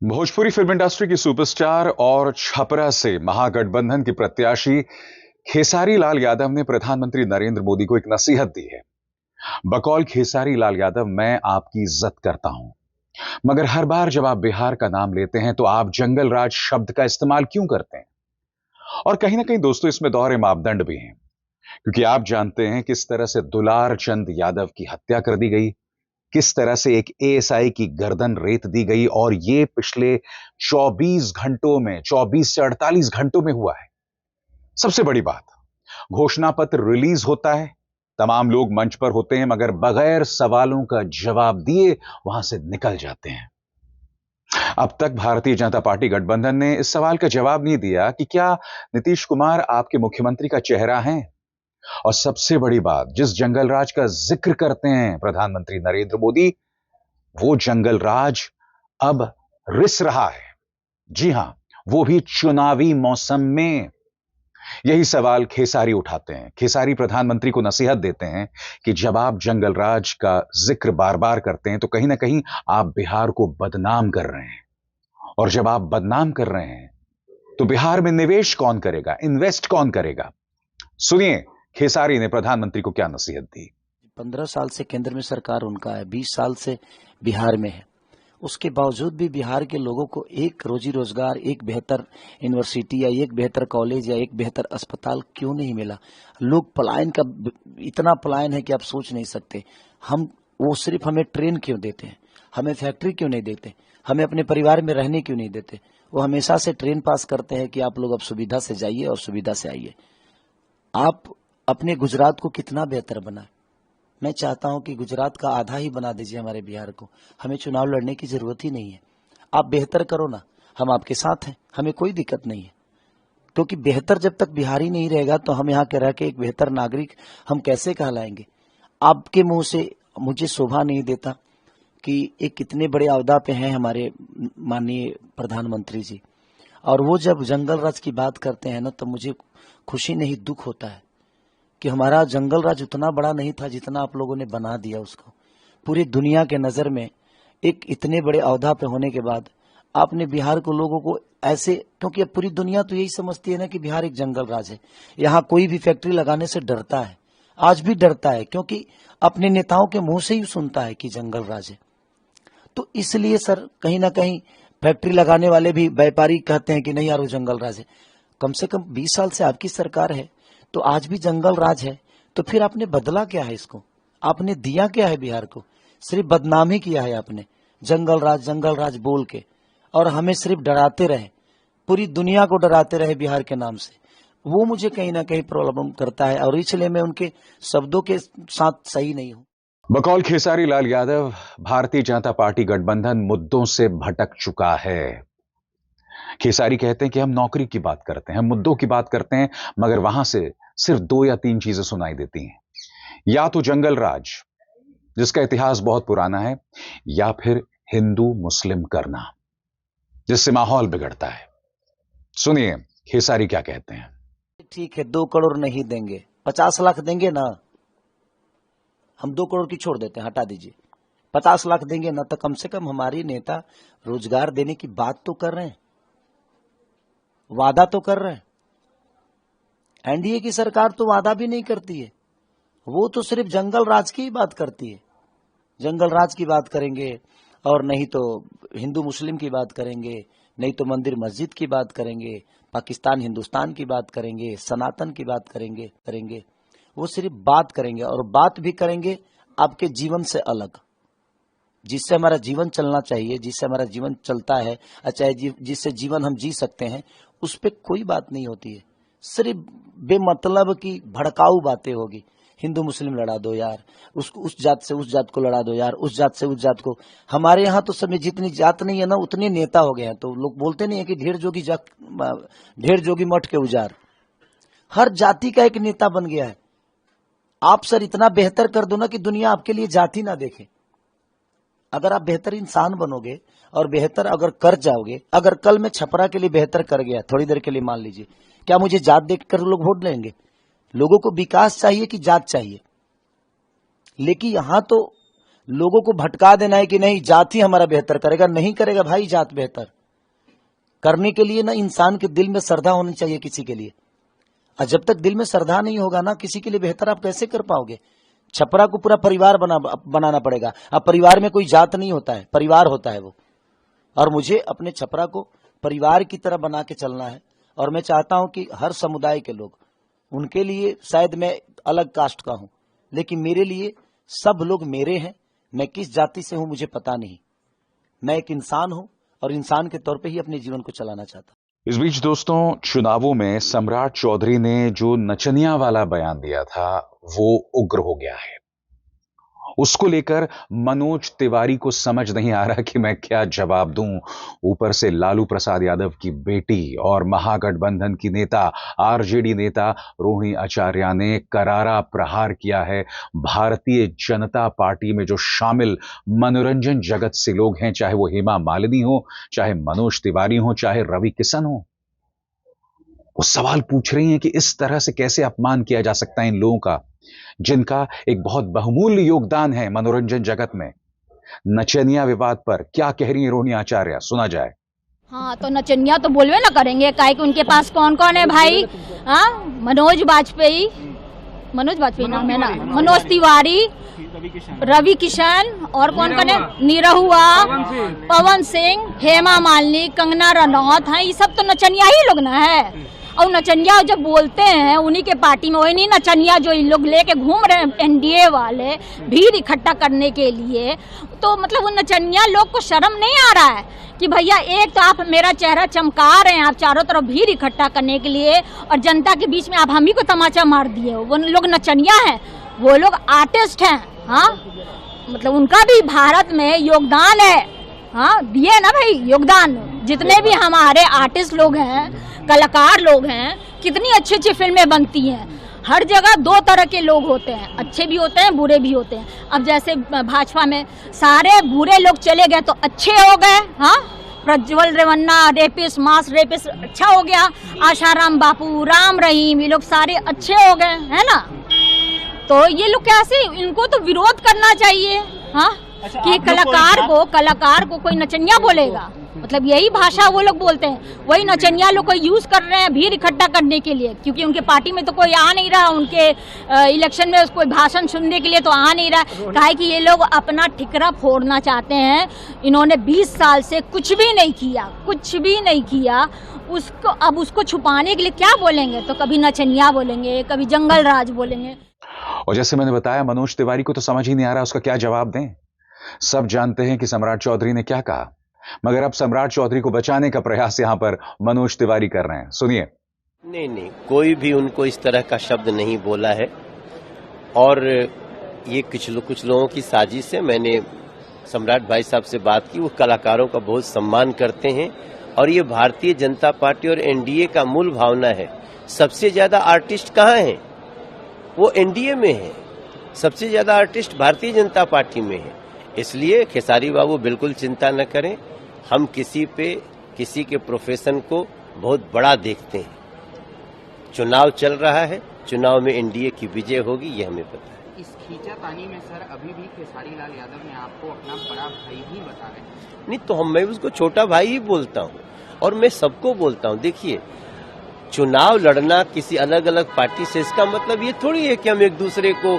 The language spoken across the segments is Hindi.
भोजपुरी फिल्म इंडस्ट्री की सुपरस्टार और छपरा से महागठबंधन की प्रत्याशी खेसारी लाल यादव ने प्रधानमंत्री नरेंद्र मोदी को एक नसीहत दी है। बकौल खेसारी लाल यादव, मैं आपकी इज्जत करता हूं, मगर हर बार जब आप बिहार का नाम लेते हैं तो आप जंगल राज शब्द का इस्तेमाल क्यों करते हैं? और कहीं ना कहीं दोस्तों, इसमें दोहरे मापदंड भी हैं, क्योंकि आप जानते हैं किस तरह से दुलार चंद यादव की हत्या कर दी गई, किस तरह से एक एएसआई की गर्दन रेत दी गई, और ये पिछले 24 घंटों में, 24 से 48 घंटों में हुआ है। सबसे बड़ी बात, घोषणा पत्र रिलीज होता है, तमाम लोग मंच पर होते हैं, मगर बगैर सवालों का जवाब दिए वहां से निकल जाते हैं। अब तक भारतीय जनता पार्टी गठबंधन ने इस सवाल का जवाब नहीं दिया कि क्या नीतीश कुमार आपके मुख्यमंत्री का चेहरा हैं? और सबसे बड़ी बात, जिस जंगल राज का जिक्र करते हैं प्रधानमंत्री नरेंद्र मोदी, वो जंगल राज अब रिस रहा है। जी हां, वो भी चुनावी मौसम में। यही सवाल खेसारी उठाते हैं। खेसारी प्रधानमंत्री को नसीहत देते हैं कि जब आप जंगल राज का जिक्र बार बार करते हैं तो कहीं ना कहीं आप बिहार को बदनाम कर रहे हैं, और जब आप बदनाम कर रहे हैं तो बिहार में निवेश कौन करेगा, इन्वेस्ट कौन करेगा? सुनिए खेसारी ने प्रधानमंत्री को क्या नसीहत दी। 15 साल से केंद्र में सरकार उनका है, 20 साल से बिहार में है। उसके बावजूद भी बिहार के लोगों को एक रोजी रोजगार, एक बेहतर यूनिवर्सिटी या एक बेहतर कॉलेज या एक बेहतर अस्पताल क्यों नहीं मिला? लोग पलायन का इतना पलायन है कि आप सोच नहीं सकते। वो सिर्फ हमें ट्रेन क्यों देते हैं, हमें फैक्ट्री क्यों नहीं देते, हमें अपने परिवार में रहने क्यों नहीं देते? वो हमेशा से ट्रेन पास करते हैं कि आप लोग अब सुविधा से जाइए और सुविधा से आइए। आप अपने गुजरात को कितना बेहतर बनाए। मैं चाहता हूं कि गुजरात का आधा ही बना दीजिए हमारे बिहार को। हमें चुनाव लड़ने की जरूरत ही नहीं है। आप बेहतर करो ना, हम आपके साथ हैं, हमें कोई दिक्कत नहीं है। क्योंकि बेहतर जब तक बिहारी नहीं रहेगा तो हम यहाँ के रह के एक बेहतर नागरिक हम कैसे कहलाएंगे? आपके मुंह से मुझे शोभा नहीं देता कि एक कितने बड़े अहदा पे हैं हमारे माननीय प्रधानमंत्री जी, और वो जब जंगल राज की बात करते हैं ना तो मुझे खुशी नहीं दुख होता है कि हमारा जंगल राज उतना बड़ा नहीं था जितना आप लोगों ने बना दिया उसको। पूरी दुनिया के नजर में एक इतने बड़े अहदा पे होने के बाद आपने बिहार को लोगों को ऐसे, क्योंकि अब पूरी दुनिया तो यही समझती है ना कि बिहार एक जंगल राज है। यहाँ कोई भी फैक्ट्री लगाने से डरता है, आज भी डरता है, क्योंकि अपने नेताओं के मुंह से ही सुनता है कि जंगल राज है। तो इसलिए सर कहीं ना कहीं फैक्ट्री लगाने वाले भी व्यापारी कहते हैं कि नहीं यार वो जंगल राज है। कम से कम 20 साल से आपकी सरकार है तो आज भी जंगल राज है, तो फिर आपने बदला क्या है इसको? आपने दिया क्या है बिहार को? सिर्फ बदनाम ही किया है आपने, जंगल राज बोल के, और हमें सिर्फ डराते रहे, पूरी दुनिया को डराते रहे बिहार के नाम से। वो मुझे कहीं ना कहीं प्रॉब्लम करता है, और इसलिए मैं उनके शब्दों के साथ सही नहीं हूं। बकौल खेसारी लाल यादव, भारतीय जनता पार्टी गठबंधन मुद्दों से भटक चुका है। खेसारी कहते हैं कि हम नौकरी की बात करते हैं, हम मुद्दों की बात करते हैं, मगर वहां से सिर्फ 2 या 3 चीजें सुनाई देती हैं। या तो जंगल राज, जिसका इतिहास बहुत पुराना है, या फिर हिंदू मुस्लिम करना, जिससे माहौल बिगड़ता है। सुनिए खेसारी क्या कहते हैं। ठीक है, 2 करोड़ नहीं देंगे, 50 लाख देंगे ना। हम 2 करोड़ की छोड़ देते हैं, हटा दीजिए। 50 लाख देंगे ना, तो कम से कम हमारी नेता रोजगार देने की बात तो कर रहे हैं, वादा तो कर रहे हैं। एनडीए की सरकार तो वादा भी नहीं करती है, वो तो सिर्फ जंगल राज की ही बात करती है। जंगल राज की बात करेंगे, और नहीं तो हिंदू मुस्लिम की बात करेंगे, नहीं तो मंदिर मस्जिद की बात करेंगे, पाकिस्तान हिंदुस्तान की बात करेंगे, सनातन की बात करेंगे। वो सिर्फ बात करेंगे, और बात भी करेंगे आपके जीवन से अलग, जिससे हमारा जीवन चलना चाहिए, जिससे हमारा जीवन चलता है, चाहे जिससे जीवन हम जी सकते हैं, उस पर कोई बात नहीं होती है। सिर्फ बेमतलब की भड़काऊ बातें होगी। हिंदू मुस्लिम लड़ा दो यार, उस जात से उस जात को लड़ा दो यार, उस जात से उस जात को। हमारे यहाँ तो समय जितनी जात नहीं है ना उतने नेता हो गए हैं। तो लोग बोलते नहीं है कि ढेर जोगी मठ के उजार। हर जाति का एक नेता बन गया है। आप सर इतना बेहतर कर दो ना कि दुनिया आपके लिए जाति ना देखे। अगर आप बेहतर इंसान बनोगे और बेहतर अगर कर जाओगे, अगर कल मैं छपरा के लिए बेहतर कर गया थोड़ी देर के लिए, मान लीजिए, क्या मुझे जात देखकर लोग वोट देंगे? लोगों को विकास चाहिए कि जात चाहिए? लेकिन यहां तो लोगों को भटका देना है कि नहीं जात ही हमारा बेहतर करेगा। नहीं करेगा भाई जात बेहतर। करने के लिए ना इंसान के दिल में श्रद्धा होनी चाहिए किसी के लिए, और जब तक दिल में श्रद्धा नहीं होगा ना किसी के लिए बेहतर आप कैसे कर पाओगे। छपरा को पूरा परिवार बनाना पड़ेगा। अब परिवार में कोई जात नहीं होता है, परिवार होता है वो। और मुझे अपने छपरा को परिवार की तरह बना के चलना है। और मैं चाहता हूं कि हर समुदाय के लोग, उनके लिए शायद मैं अलग कास्ट का हूं, लेकिन मेरे लिए सब लोग मेरे हैं। मैं किस जाति से हूं मुझे पता नहीं, मैं एक इंसान हूं और इंसान के तौर पे ही अपने जीवन को चलाना चाहता हूं। इस बीच दोस्तों, चुनावों में सम्राट चौधरी ने जो नचनिया वाला बयान दिया था वो उग्र हो गया है। उसको लेकर मनोज तिवारी को समझ नहीं आ रहा कि मैं क्या जवाब दूं। ऊपर से लालू प्रसाद यादव की बेटी और महागठबंधन की नेता, आरजेडी नेता रोहिणी आचार्य ने करारा प्रहार किया है भारतीय जनता पार्टी में जो शामिल मनोरंजन जगत से लोग हैं, चाहे वो हेमा मालिनी हो, चाहे मनोज तिवारी हो, चाहे रवि किशन हो। वो सवाल पूछ रही हैं कि इस तरह से कैसे अपमान किया जा सकता है इन लोगों का, जिनका एक बहुत बहुमूल्य योगदान है मनोरंजन जगत में। नचनिया विवाद पर क्या कह रही है रोहिणी आचार्य, सुना जाए। हाँ, तो नचनिया तो बोलवे ना करेंगे, काहे कि उनके पास कौन कौन है भाई। हाँ, मनोज वाजपेयी नाम है ना, मनोज तिवारी, रवि किशन और कौन कौन है, निरहुआ, पवन सिंह, हेमा मालिनी, कंगना रनौत। हाँ, ये सब तो नचनिया ही लोग ना है। और नचनिया जब बोलते हैं उन्हीं के पार्टी में, वही नहीं नचनिया जो इन लोग लेके घूम रहे हैं एनडीए वाले भीड़ इकट्ठा करने के लिए। तो मतलब उन नचनिया लोग को शर्म नहीं आ रहा है कि भैया एक तो आप मेरा चेहरा चमका रहे हैं, आप चारों तरफ भीड़ इकट्ठा करने के लिए, और जनता के बीच में आप हम ही को तमाचा मार दिए। वो लोग नचनिया हैं, वो लोग आर्टिस्ट हैं। हाँ, मतलब उनका भी भारत में योगदान है। हाँ, दिए ना भाई योगदान। जितने भी हमारे आर्टिस्ट लोग हैं, कलाकार लोग हैं, कितनी अच्छी अच्छी फिल्में बनती हैं। हर जगह दो तरह के लोग होते हैं, अच्छे भी होते हैं, बुरे भी होते हैं। अब जैसे भाजपा में सारे बुरे लोग चले गए तो अच्छे हो गए। हाँ, प्रज्वल रेवन्ना रेपिस्ट, मास रेपिस्ट अच्छा हो गया। आशाराम बापू, राम रहीम, ये लोग सारे अच्छे हो गए, है ना। तो ये लोग कैसे, इनको तो विरोध करना चाहिए। हाँ, कि कलाकार को कोई नचनिया बोलेगा, मतलब यही भाषा वो लोग बोलते हैं। वही नचनिया लोग को यूज कर रहे हैं भीड़ इकट्ठा करने के लिए, क्योंकि उनके पार्टी में तो कोई आ नहीं रहा, उनके इलेक्शन में कोई भाषण सुनने के लिए तो आ नहीं रहा। काहे कि ये लोग अपना ठिकरा फोड़ना चाहते हैं। इन्होंने 20 साल से कुछ भी नहीं किया, उसको अब उसको छुपाने के लिए क्या बोलेंगे, तो कभी नचनिया बोलेंगे, कभी जंगल राज बोलेंगे। और जैसे मैंने बताया, मनोज तिवारी को तो समझ ही नहीं आ रहा उसका क्या जवाब दें। सब जानते हैं कि सम्राट चौधरी ने क्या कहा, मगर अब सम्राट चौधरी को बचाने का प्रयास यहां पर मनोज तिवारी कर रहे हैं। सुनिए। नहीं, कोई भी उनको इस तरह का शब्द नहीं बोला है, और ये कुछ लोगों की साजिश है। मैंने सम्राट भाई साहब से बात की, वो कलाकारों का बहुत सम्मान करते हैं, और ये भारतीय जनता पार्टी और एनडीए का मूल भावना है। सबसे ज्यादा आर्टिस्ट कहाँ हैं? वो एनडीए में है। सबसे ज्यादा आर्टिस्ट भारतीय जनता पार्टी में है। इसलिए खेसारी बाबू बिल्कुल चिंता न करें, हम किसी के प्रोफेशन को बहुत बड़ा देखते हैं। चुनाव चल रहा है, चुनाव में एनडीए की विजय होगी, ये हमें पता है। इस खींचातानी में सर अभी भी खेसारी लाल यादव ने आपको अपना बड़ा भाई ही बता रहे हैं। नहीं तो मैं उसको छोटा भाई ही बोलता हूँ, और मैं सबको बोलता हूँ। देखिए, चुनाव लड़ना किसी अलग अलग पार्टी से, इसका मतलब ये थोड़ी है कि हम एक दूसरे को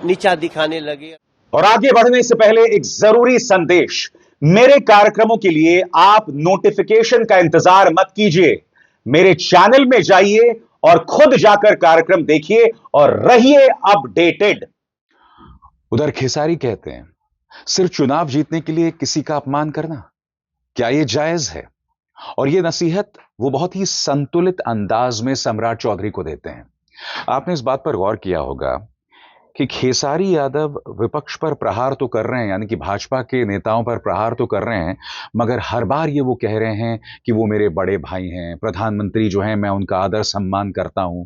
नीचा दिखाने लगे। और आगे बढ़ने से पहले एक जरूरी संदेश। मेरे कार्यक्रमों के लिए आप नोटिफिकेशन का इंतजार मत कीजिए, मेरे चैनल में जाइए और खुद जाकर कार्यक्रम देखिए और रहिए अपडेटेड। उधर खेसारी कहते हैं, सिर्फ चुनाव जीतने के लिए किसी का अपमान करना, क्या यह जायज है? और यह नसीहत वो बहुत ही संतुलित अंदाज में सम्राट चौधरी को देते हैं। आपने इस बात पर गौर किया होगा कि खेसारी यादव विपक्ष पर प्रहार तो कर रहे हैं, यानी कि भाजपा के नेताओं पर प्रहार तो कर रहे हैं, मगर हर बार ये वो कह रहे हैं कि वो मेरे बड़े भाई हैं, प्रधानमंत्री जो हैं मैं उनका आदर सम्मान करता हूं।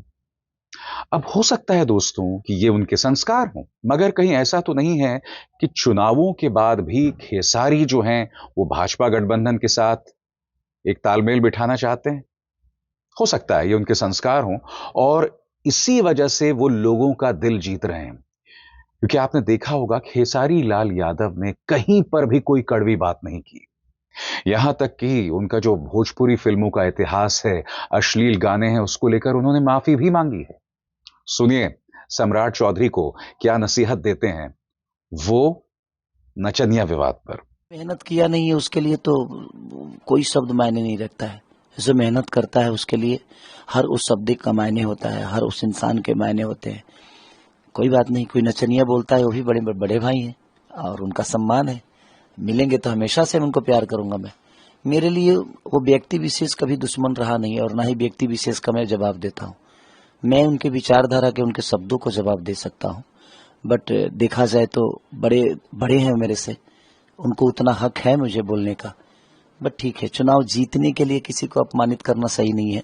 अब हो सकता है दोस्तों कि ये उनके संस्कार हों, मगर कहीं ऐसा तो नहीं है कि चुनावों के बाद भी खेसारी जो हैं वो भाजपा गठबंधन के साथ एक तालमेल बिठाना चाहते हैं? हो सकता है ये उनके संस्कार हों और इसी वजह से वो लोगों का दिल जीत रहे हैं। क्योंकि आपने देखा होगा खेसारी लाल यादव ने कहीं पर भी कोई कड़वी बात नहीं की। यहां तक कि उनका जो भोजपुरी फिल्मों का इतिहास है, अश्लील गाने हैं, उसको लेकर उन्होंने माफी भी मांगी है। सुनिए सम्राट चौधरी को क्या नसीहत देते हैं वो नचनिया विवाद पर। मेहनत किया नहीं है उसके लिए तो कोई शब्द मायने नहीं रखता है। जो मेहनत करता है उसके लिए हर उस शब्द का मायने होता है, हर उस इंसान के मायने होते हैं। कोई बात नहीं, कोई नचनिया बोलता है वो भी बड़े बड़े भाई हैं और उनका सम्मान है। मिलेंगे तो हमेशा से उनको प्यार करूंगा मैं। मेरे लिए वो व्यक्ति विशेष कभी दुश्मन रहा नहीं और ना ही व्यक्ति विशेष का मैं जवाब देता हूँ। मैं उनके विचारधारा के, उनके शब्दों को जवाब दे सकता हूँ, बट देखा जाए तो बड़े हैं मेरे से, उनको उतना हक है मुझे बोलने का। बट ठीक है, चुनाव जीतने के लिए किसी को अपमानित करना सही नहीं है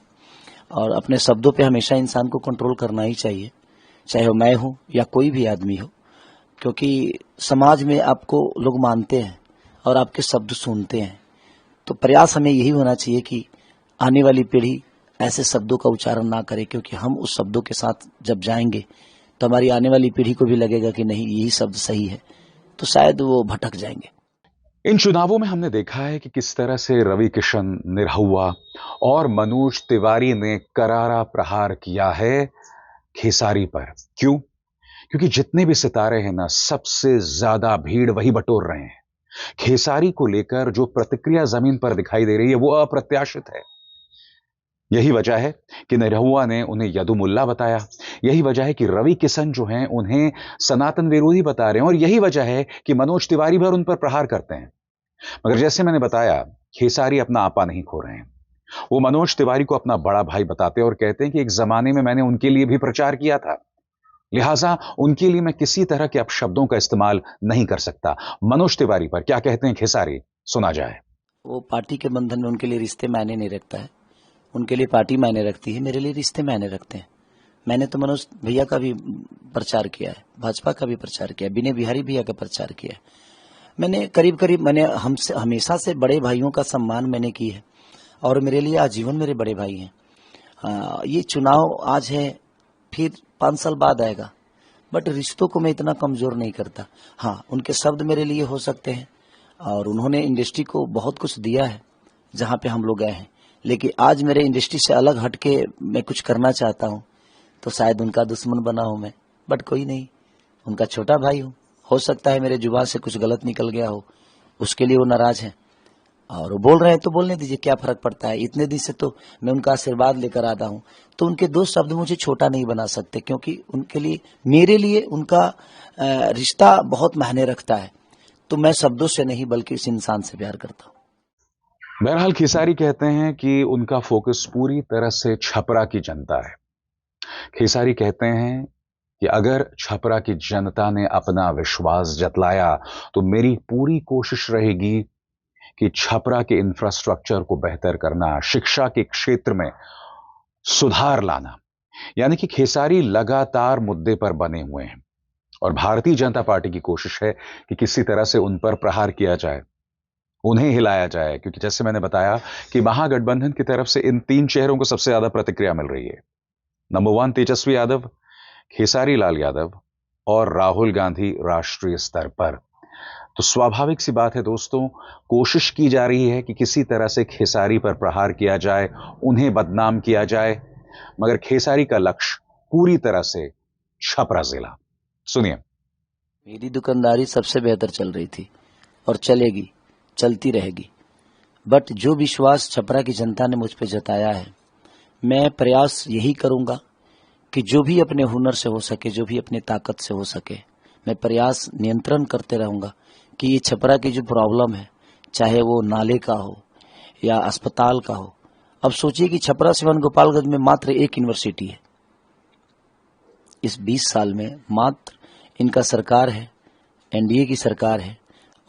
और अपने शब्दों पे हमेशा इंसान को कंट्रोल करना ही चाहिए, चाहे वो मैं हूं या कोई भी आदमी हो, क्योंकि समाज में आपको लोग मानते हैं और आपके शब्द सुनते हैं। तो प्रयास हमें यही होना चाहिए कि आने वाली पीढ़ी ऐसे शब्दों का उच्चारण ना करे, क्योंकि हम उस शब्दों के साथ जब जाएंगे तो हमारी आने वाली पीढ़ी को भी लगेगा कि नहीं यही शब्द सही है, तो शायद वो भटक जाएंगे। इन चुनावों में हमने देखा है कि किस तरह से रवि किशन, निरहुआ और मनोज तिवारी ने करारा प्रहार किया है खेसारी पर। क्यों? क्योंकि जितने भी सितारे हैं ना, सबसे ज्यादा भीड़ वही बटोर रहे हैं। खेसारी को लेकर जो प्रतिक्रिया जमीन पर दिखाई दे रही है वो अप्रत्याशित है। यही वजह है कि निरहुआ ने उन्हें यदुमुल्ला बताया, यही वजह है कि रवि किशन जो हैं उन्हें सनातन विरोधी बता रहे हैं और यही वजह है कि मनोज तिवारी भर उन पर प्रहार करते हैं। मगर जैसे मैंने बताया, खेसारी अपना आपा नहीं खो रहे हैं। वो मनोज तिवारी को अपना बड़ा भाई बताते हैं और कहते हैं कि एक जमाने में मैंने उनके लिए भी प्रचार किया था, लिहाजा उनके लिए मैं किसी तरह के अपशब्दों का इस्तेमाल नहीं कर सकता। मनोज तिवारी पर क्या कहते हैं खेसारी, सुना जाए। वो पार्टी के बंधन में उनके लिए रिश्ते मायने नहीं रखता है, उनके लिए पार्टी मायने रखती है, मेरे लिए रिश्ते मायने रखते हैं। मैंने तो मनोज भैया का भी प्रचार किया है, भाजपा का भी प्रचार किया है, विनय बिहारी भैया का प्रचार किया है। मैंने करीब मैंने हमसे हमेशा से बड़े भाइयों का सम्मान मैंने की है और मेरे लिए आजीवन मेरे बड़े भाई हैं। ये चुनाव आज है, फिर 5 साल बाद आएगा, बट रिश्तों को मैं इतना कमजोर नहीं करता। हाँ, उनके शब्द मेरे लिए हो सकते हैं और उन्होंने इंडस्ट्री को बहुत कुछ दिया है जहाँ पे हम लोग गए हैं, लेकिन आज मेरे इंडस्ट्री से अलग हटके मैं कुछ करना चाहता हूँ तो शायद उनका दुश्मन बना हूं मैं, बट कोई नहीं, उनका छोटा भाई हूँ। हो सकता है मेरे जुबान से कुछ गलत निकल गया हो, उसके लिए वो नाराज हैं और वो बोल रहे हैं तो बोलने दीजिए, क्या फर्क पड़ता है। इतने दिन से तो मैं उनका आशीर्वाद लेकर आता हूँ, तो उनके 2 शब्द मुझे छोटा नहीं बना सकते, क्योंकि उनके लिए, मेरे लिए उनका रिश्ता बहुत मायने रखता है। तो मैं शब्दों से नहीं बल्कि इस इंसान से प्यार करता हूँ। बहरहाल खेसारी कहते हैं कि उनका फोकस पूरी तरह से छपरा की जनता है। खेसारी कहते हैं कि अगर छपरा की जनता ने अपना विश्वास जतलाया तो मेरी पूरी कोशिश रहेगी कि छपरा के इंफ्रास्ट्रक्चर को बेहतर करना, शिक्षा के क्षेत्र में सुधार लाना। यानी कि खेसारी लगातार मुद्दे पर बने हुए हैं और भारतीय जनता पार्टी की कोशिश है कि किसी तरह से उन पर प्रहार किया जाए, उन्हें हिलाया जाए, क्योंकि जैसे मैंने बताया कि महागठबंधन की तरफ से इन 3 चेहरों को सबसे ज्यादा प्रतिक्रिया मिल रही है। नंबर 1 तेजस्वी यादव, खेसारी लाल यादव और राहुल गांधी राष्ट्रीय स्तर पर। तो स्वाभाविक सी बात है दोस्तों, कोशिश की जा रही है कि किसी तरह से खेसारी पर प्रहार किया जाए, उन्हें बदनाम किया जाए, मगर खेसारी का लक्ष्य पूरी तरह से छपरा जिला। सुनिए। मेरी दुकानदारी सबसे बेहतर चल रही थी और चलेगी, चलती रहेगी, बट जो विश्वास छपरा की जनता ने मुझ पर जताया है, मैं प्रयास यही करूंगा कि जो भी अपने हुनर से हो सके, जो भी अपने ताकत से हो सके, मैं प्रयास नियंत्रण करते रहूंगा कि ये छपरा की जो प्रॉब्लम है, चाहे वो नाले का हो या अस्पताल का हो। अब सोचिए कि छपरा सिवान गोपालगंज में मात्र 1 यूनिवर्सिटी है। इस 20 साल में मात्र इनका सरकार है, एनडीए की सरकार है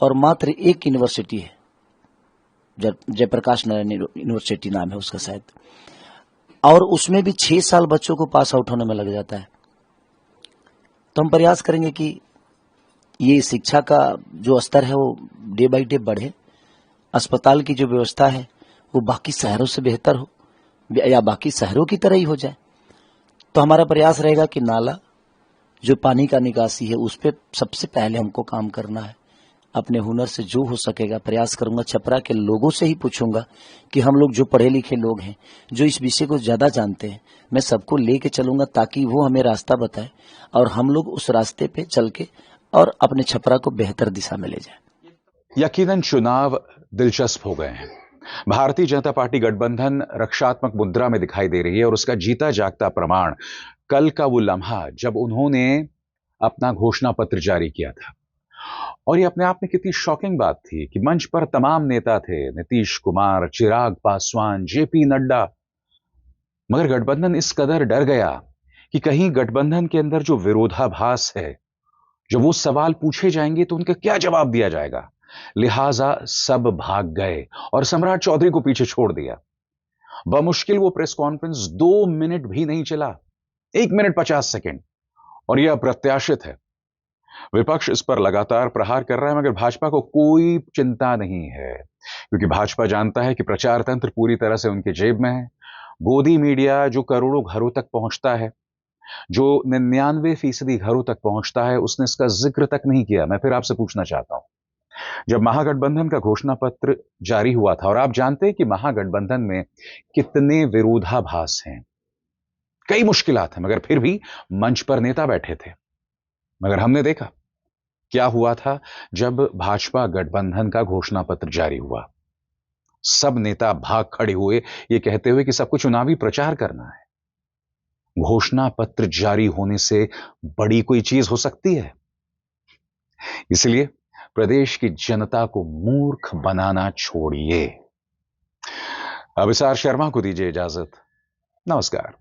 और मात्र 1 यूनिवर्सिटी है, जयप्रकाश नारायण यूनिवर्सिटी नाम है उसका शायद, और उसमें भी 6 साल बच्चों को पास आउट होने में लग जाता है। तो हम प्रयास करेंगे कि ये शिक्षा का जो स्तर है वो डे बाई डे बढ़े, अस्पताल की जो व्यवस्था है वो बाकी शहरों से बेहतर हो या बाकी शहरों की तरह ही हो जाए। तो हमारा प्रयास रहेगा कि नाला जो पानी का निकासी है उस पर सबसे पहले हमको काम करना है। अपने हुनर से जो हो सकेगा प्रयास करूंगा। छपरा के लोगों से ही पूछूंगा कि हम लोग जो पढ़े लिखे लोग हैं, जो इस विषय को ज्यादा जानते हैं, मैं सबको लेके चलूंगा ताकि वो हमें रास्ता बताए और हम लोग उस रास्ते पे चल के और अपने छपरा को बेहतर दिशा में ले जाए। यकीनन चुनाव दिलचस्प हो गए हैं। भारतीय जनता पार्टी गठबंधन रक्षात्मक मुद्रा में दिखाई दे रही है और उसका जीता जागता प्रमाण कल का वो लम्हा जब उन्होंने अपना घोषणा पत्र जारी किया था। और ये अपने आप में कितनी शॉकिंग बात थी कि मंच पर तमाम नेता थे, नीतीश कुमार, चिराग पासवान, जेपी नड्डा, मगर गठबंधन इस कदर डर गया कि कहीं गठबंधन के अंदर जो विरोधाभास है, जो वो सवाल पूछे जाएंगे तो उनका क्या जवाब दिया जाएगा, लिहाजा सब भाग गए और सम्राट चौधरी को पीछे छोड़ दिया। बमुश्किल वो प्रेस कॉन्फ्रेंस 2 मिनट भी नहीं चला, 1 मिनट 50 सेकंड, और यह अप्रत्याशित है। विपक्ष इस पर लगातार प्रहार कर रहा है, मगर भाजपा को कोई चिंता नहीं है, क्योंकि भाजपा जानता है कि प्रचार तंत्र पूरी तरह से उनके जेब में है। गोदी मीडिया जो करोड़ों घरों तक पहुंचता है, जो 99% घरों तक पहुंचता है, उसने इसका जिक्र तक नहीं किया। मैं फिर आपसे पूछना चाहता हूं, जब महागठबंधन का घोषणा पत्र जारी हुआ था, और आप जानते हैं कि महागठबंधन में कितने विरोधाभास हैं, कई मुश्किलात हैं, मगर फिर भी मंच पर नेता बैठे थे। मगर हमने देखा क्या हुआ था जब भाजपा गठबंधन का घोषणा पत्र जारी हुआ। सब नेता भाग खड़े हुए ये कहते हुए कि सबको चुनावी प्रचार करना है। घोषणा पत्र जारी होने से बड़ी कोई चीज हो सकती है? इसलिए प्रदेश की जनता को मूर्ख बनाना छोड़िए। अभिसार शर्मा को दीजिए इजाजत। नमस्कार।